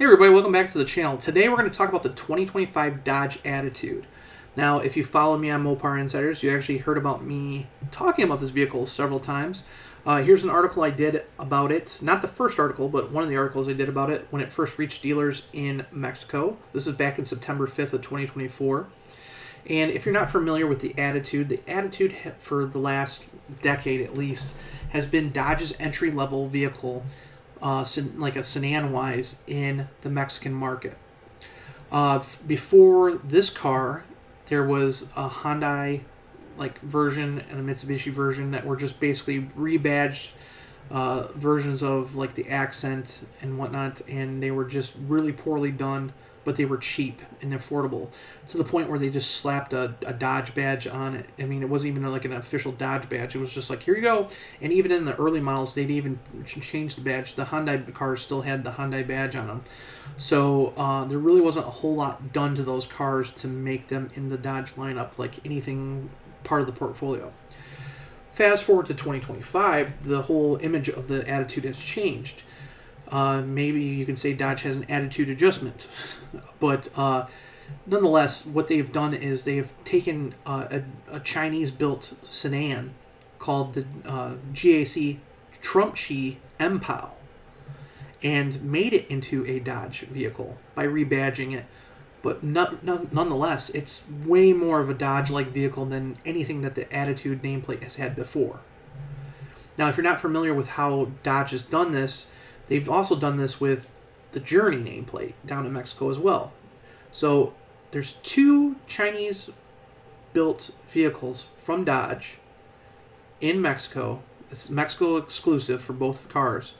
Hey everybody, welcome back to the channel. Today we're going to talk about the 2025 Dodge Attitude. Now, if you follow me on Mopar Insiders, you actually heard about me talking about this vehicle several times. Here's an article I did about it. Not the first article, but one of the articles I did about it when it first reached dealers in Mexico. This is back in September 5th of 2024. And if you're not familiar with the Attitude for the last decade at least has been Dodge's entry-level vehicle, like a Sedan-wise, in the Mexican market. Before this car, there was a Hyundai version and a Mitsubishi version that were just basically rebadged versions of like the Accent and whatnot, and they were just really poorly done, but they were cheap and affordable to the point where they just slapped a Dodge badge on it. I mean, it wasn't even like an official Dodge badge. It was just like, here you go. And even in the early models, they'd even changed the badge. The Hyundai cars still had the Hyundai badge on them. So there really wasn't a whole lot done to those cars to make them in the Dodge lineup, like anything part of the portfolio. Fast forward to 2025, the whole image of the Attitude has changed. Maybe you can say Dodge has an attitude adjustment, but nonetheless, what they've done is they've taken a Chinese-built sedan called the GAC Trumpchi MPOW and made it into a Dodge vehicle by rebadging it. But nonetheless, it's way more of a Dodge-like vehicle than anything that the Attitude nameplate has had before. Now, if you're not familiar with how Dodge has done this, they've also done this with the Journey nameplate down in Mexico as well. So there's two Chinese-built vehicles from Dodge in Mexico. It's Mexico exclusive for both cars,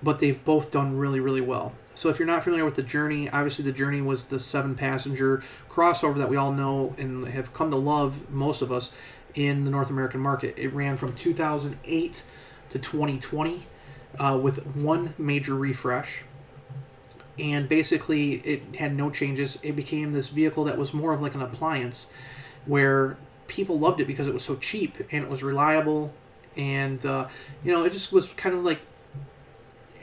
but they've both done really, really well. So if you're not familiar with the Journey, obviously the Journey was the 7-passenger crossover that we all know and have come to love, most of us, in the North American market. It ran from 2008 to 2020 with one major refresh. And basically it had no changes. It became this vehicle that was more of like an appliance where people loved it because it was so cheap and it was reliable. And, it just was kind of like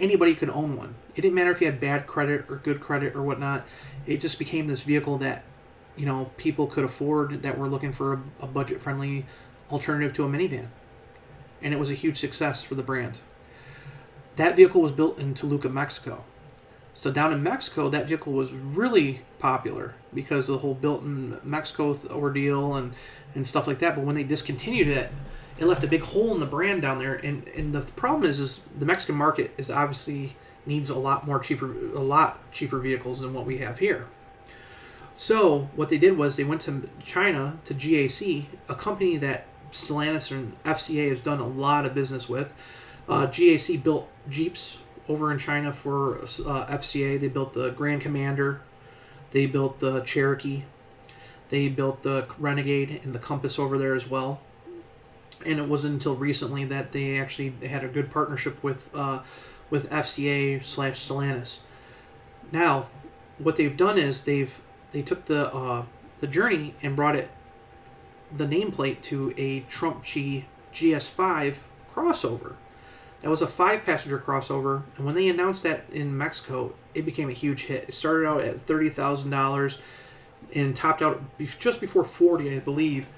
anybody could own one. It didn't matter if you had bad credit or good credit or whatnot. It just became this vehicle that, people could afford, that were looking for a budget-friendly alternative to a minivan. And it was a huge success for the brand. That vehicle was built in Toluca, Mexico. So down in Mexico, that vehicle was really popular because of the whole built in Mexico ordeal and stuff like that. But when they discontinued it, it left a big hole in the brand down there. And the problem is the Mexican market is obviously needs a lot cheaper vehicles than what we have here. So what they did was they went to China, to GAC, a company that Stellantis and FCA has done a lot of business with. GAC built Jeeps over in China for FCA. They built the Grand Commander. They built the Cherokee. They built the Renegade and the Compass over there as well. And it wasn't until recently that they actually had a good partnership with FCA/Stellantis. Now, what they've done is they took the Journey and brought the nameplate to a Trumpchi GS5 crossover. That was a 5-passenger crossover, and when they announced that in Mexico, it became a huge hit. It started out at $30,000 and topped out just before $40,000, I believe.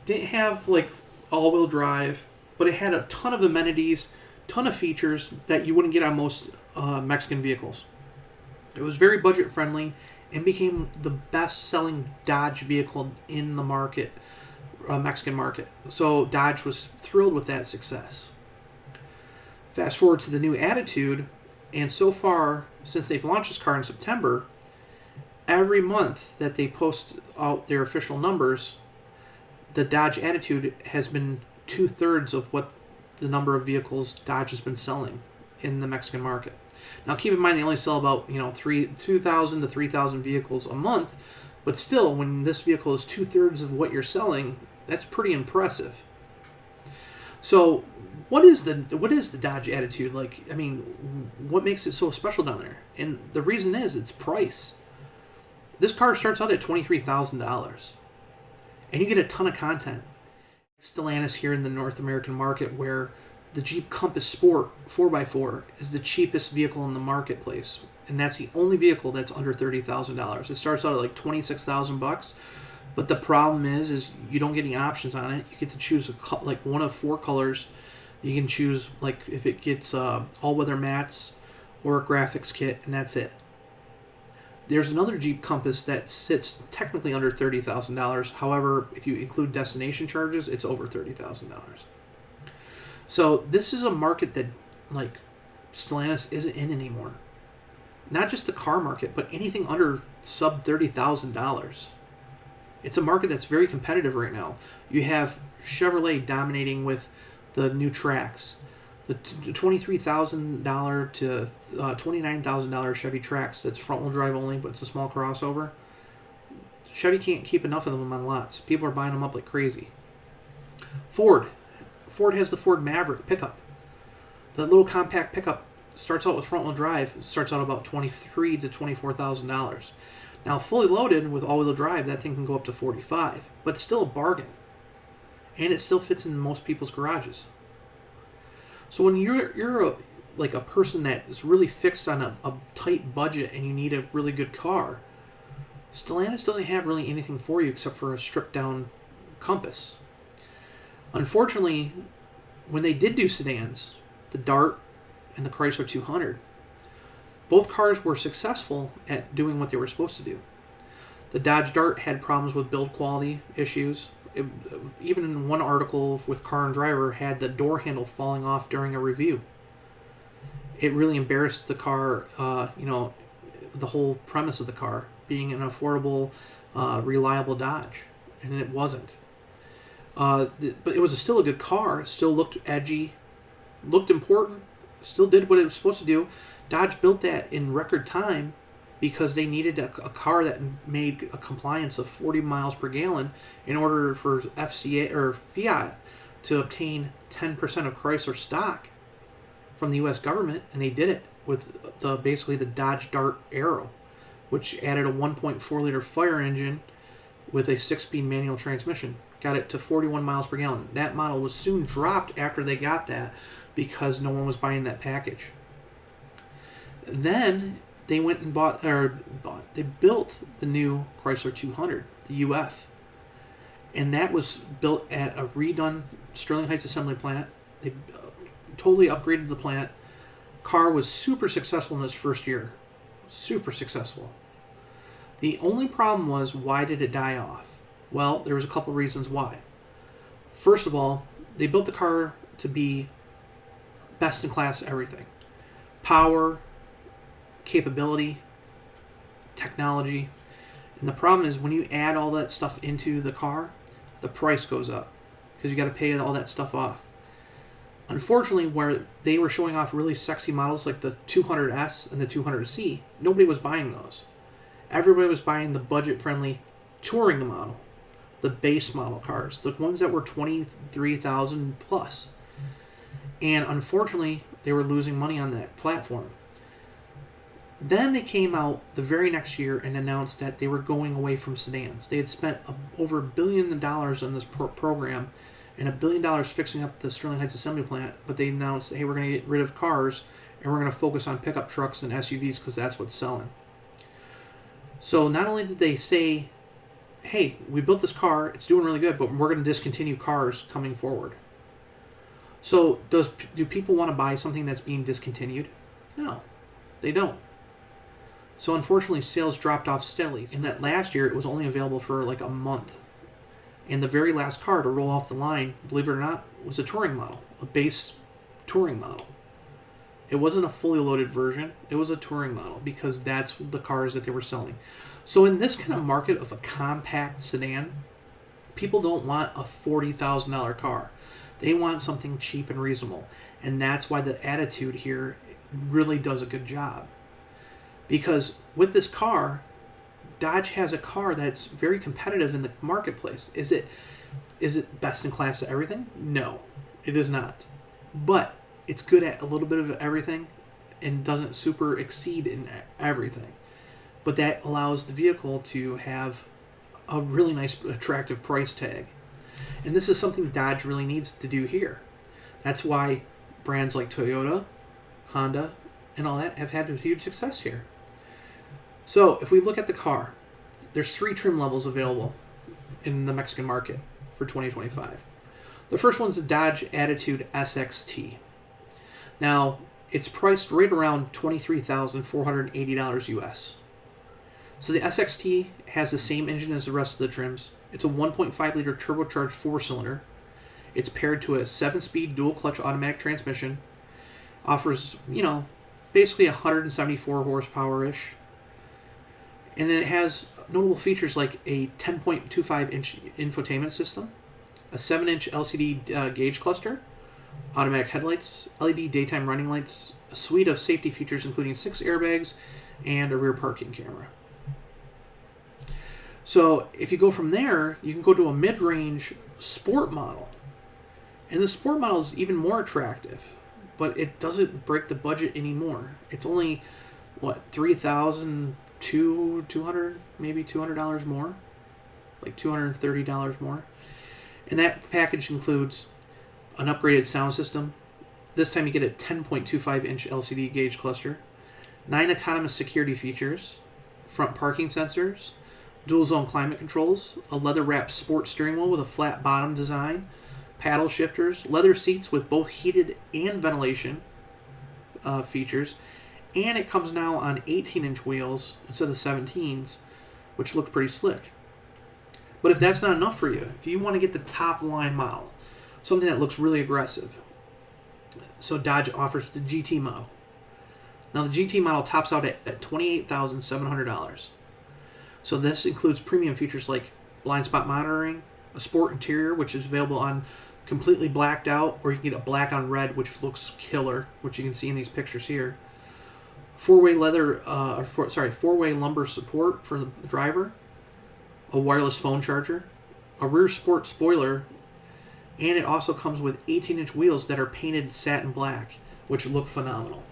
Didn't have like all-wheel drive, but it had a ton of amenities, ton of features that you wouldn't get on most Mexican vehicles. It was very budget-friendly and became the best-selling Dodge vehicle in the market, Mexican market. So Dodge was thrilled with that success. Fast forward to the new Attitude, and so far, since they've launched this car in September, every month that they post out their official numbers, the Dodge Attitude has been 2/3 of what the number of vehicles Dodge has been selling in the Mexican market. Now, keep in mind they only sell about 2,000 to 3,000 vehicles a month, but still, when this vehicle is 2/3 of what you're selling, that's pretty impressive. So, what is the Dodge Attitude like? I mean, what makes it so special down there? And the reason is its price. This car starts out at $23,000, and you get a ton of content. Stellantis here in the North American market, where the Jeep Compass Sport 4x4 is the cheapest vehicle in the marketplace. and that's the only vehicle that's under $30,000. It starts out at like $26,000, but the problem is you don't get any options on it. You get to choose like one of 4 colors. You can choose like if it gets all-weather mats or a graphics kit, and that's it. There's another Jeep Compass that sits technically under $30,000. However, if you include destination charges, it's over $30,000. So this is a market that like Stellantis isn't in anymore. Not just the car market, but anything under sub $30,000. It's a market that's very competitive right now. You have Chevrolet dominating with the new Trax. The $23,000 to $29,000 Chevy Trax that's front-wheel drive only, but it's a small crossover. Chevy can't keep enough of them on lots. People are buying them up like crazy. Ford has the Ford Maverick pickup. The little compact pickup starts out with front-wheel drive. It starts out about $23,000 to $24,000. Now, fully loaded with all-wheel drive, that thing can go up to $45,000, but it's still a bargain, and it still fits in most people's garages. So when you're a person that is really fixed on a tight budget and you need a really good car, Stellantis doesn't have really anything for you except for a stripped-down Compass. Unfortunately, when they did do sedans, the Dart and the Chrysler 200, both cars were successful at doing what they were supposed to do. The Dodge Dart had problems with build quality issues. Even in one article with Car and Driver, had the door handle falling off during a review. It really embarrassed the car, the whole premise of the car being an affordable, reliable Dodge, and it wasn't. But it was still a good car. It still looked edgy, looked important, still did what it was supposed to do. Dodge built that in record time because they needed a car that made a compliance of 40 miles per gallon in order for FCA or Fiat to obtain 10% of Chrysler stock from the U.S. government, and they did it with basically the Dodge Dart Aero, which added a 1.4 liter fire engine with a 6-speed manual transmission. Got it to 41 miles per gallon. That model was soon dropped after they got that because no one was buying that package. Then they went and they built the new Chrysler 200, the UF. And that was built at a redone Sterling Heights assembly plant. They totally upgraded the plant. Car was super successful in its first year. Super successful. The only problem was, why did it die off? Well, there was a couple reasons why. First of all, they built the car to be best in class everything. Power, capability, technology. And the problem is when you add all that stuff into the car, the price goes up because you got to pay all that stuff off. Unfortunately, where they were showing off really sexy models like the 200S and the 200C, nobody was buying those. Everybody was buying the budget-friendly touring model, the base model cars, the ones that were $23,000 plus. And unfortunately, they were losing money on that platform. Then they came out the very next year and announced that they were going away from sedans. They had spent over $1 billion on this program and $1 billion fixing up the Sterling Heights assembly plant, but they announced, hey, we're going to get rid of cars and we're going to focus on pickup trucks and SUVs because that's what's selling. So not only did they say, hey, we built this car, it's doing really good, but we're going to discontinue cars coming forward. So do people want to buy something that's being discontinued? No, they don't. So unfortunately, sales dropped off steadily. In that last year, it was only available for like a month. And the very last car to roll off the line, believe it or not, was a touring model, a base touring model. It wasn't a fully loaded version. It was a touring model because that's the cars that they were selling. So in this kind of market of a compact sedan, people don't want a $40,000 car. They want something cheap and reasonable. And that's why the Attitude here really does a good job. Because with this car, Dodge has a car that's very competitive in the marketplace. Is it best in class at everything? No, it is not. But it's good at a little bit of everything and doesn't super exceed in everything. But that allows the vehicle to have a really nice, attractive price tag. And this is something Dodge really needs to do here. That's why brands like Toyota, Honda, and all that have had a huge success here. So if we look at the car, there's 3 trim levels available in the Mexican market for 2025. The first one's the Dodge Attitude SXT. Now, it's priced right around $23,480 US. So the SXT has the same engine as the rest of the trims. It's a 1.5 liter turbocharged 4-cylinder. It's paired to a 7-speed dual clutch automatic transmission. Offers, basically 174 horsepower-ish. And then it has notable features like a 10.25-inch infotainment system, a 7-inch LCD gauge cluster, automatic headlights, LED daytime running lights, a suite of safety features including 6 airbags, and a rear parking camera. So if you go from there, you can go to a mid-range sport model. And the sport model is even more attractive, but it doesn't break the budget anymore. It's only, $3,200, maybe $200 more? Like $230 more. And that package includes an upgraded sound system. This time you get a 10.25-inch LCD gauge cluster, 9 autonomous security features, front parking sensors, dual zone climate controls, a leather-wrapped sport steering wheel with a flat bottom design, paddle shifters, leather seats with both heated and ventilation features, and it comes now on 18-inch wheels instead of 17s, which look pretty slick. But if that's not enough for you, if you want to get the top-line model, something that looks really aggressive, so Dodge offers the GT model. Now the GT model tops out at $28,700. So this includes premium features like blind spot monitoring, a sport interior, which is available on completely blacked out, or you can get a black on red, which looks killer, which you can see in these pictures here. Four-way lumbar support for the driver, a wireless phone charger, a rear sport spoiler, and it also comes with 18-inch wheels that are painted satin black, which look phenomenal.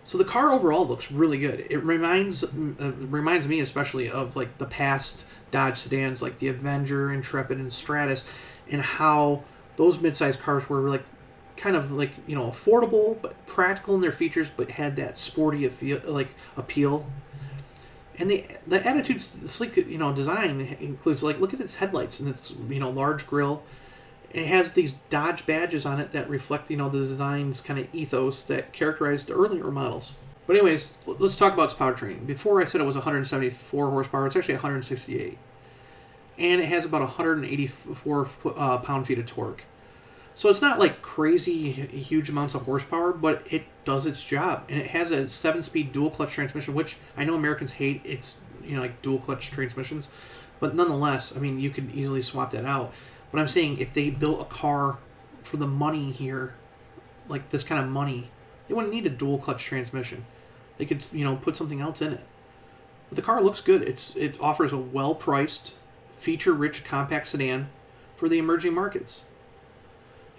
So the car overall looks really good. It reminds me especially of like the past Dodge sedans like the Avenger, Intrepid, and Stratus, and how those midsize cars were like kind of like affordable but practical in their features, but had that sporty appeal. And the Attitude's sleek design includes look at its headlights and its large grille. It has these Dodge badges on it that reflect, the design's kind of ethos that characterized the earlier models. But anyways, let's talk about its powertrain. Before I said it was 174 horsepower, it's actually 168. And it has about 184 pound-feet of torque. So it's not like crazy huge amounts of horsepower, but it does its job. And it has a 7-speed dual-clutch transmission, which I know Americans hate. It's, dual-clutch transmissions. But nonetheless, you could easily swap that out. But I'm saying if they built a car for the money here, like this kind of money, they wouldn't need a dual clutch transmission. They could, put something else in it. But the car looks good. It offers a well-priced, feature-rich compact sedan for the emerging markets.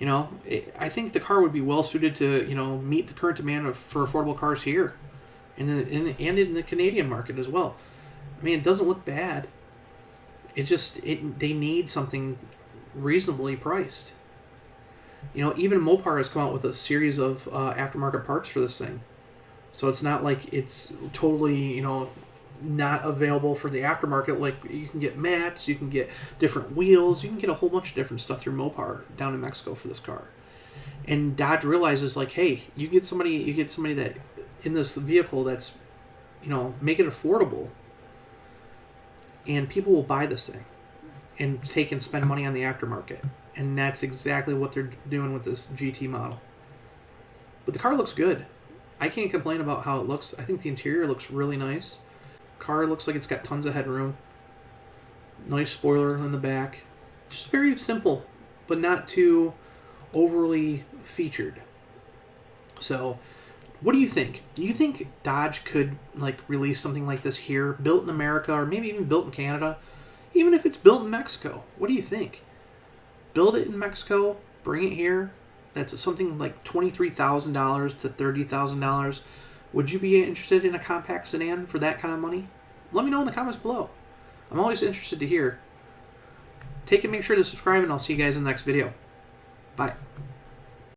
I think the car would be well suited to, meet the current demand for affordable cars here, and in the Canadian market as well. It doesn't look bad. They need something reasonably priced. Even Mopar has come out with a series of aftermarket parts for this thing. So it's not like it's totally, not available for the aftermarket. Like, you can get mats, you can get different wheels, you can get a whole bunch of different stuff through Mopar down in Mexico for this car. And Dodge realizes, hey, you get somebody that in this vehicle that's, make it affordable, and people will buy this thing and take and spend money on the aftermarket. And that's exactly what they're doing with this GT model. But the car looks good. I can't complain about how it looks. I think the interior looks really nice. Car looks like it's got tons of headroom. Nice spoiler in the back. Just very simple, but not too overly featured. So, what do you think? Do you think Dodge could release something like this here, built in America, or maybe even built in Canada? Even if it's built in Mexico, what do you think? Build it in Mexico, bring it here. That's something like $23,000 to $30,000. Would you be interested in a compact sedan for that kind of money? Let me know in the comments below. I'm always interested to hear. Make sure to subscribe, and I'll see you guys in the next video. Bye.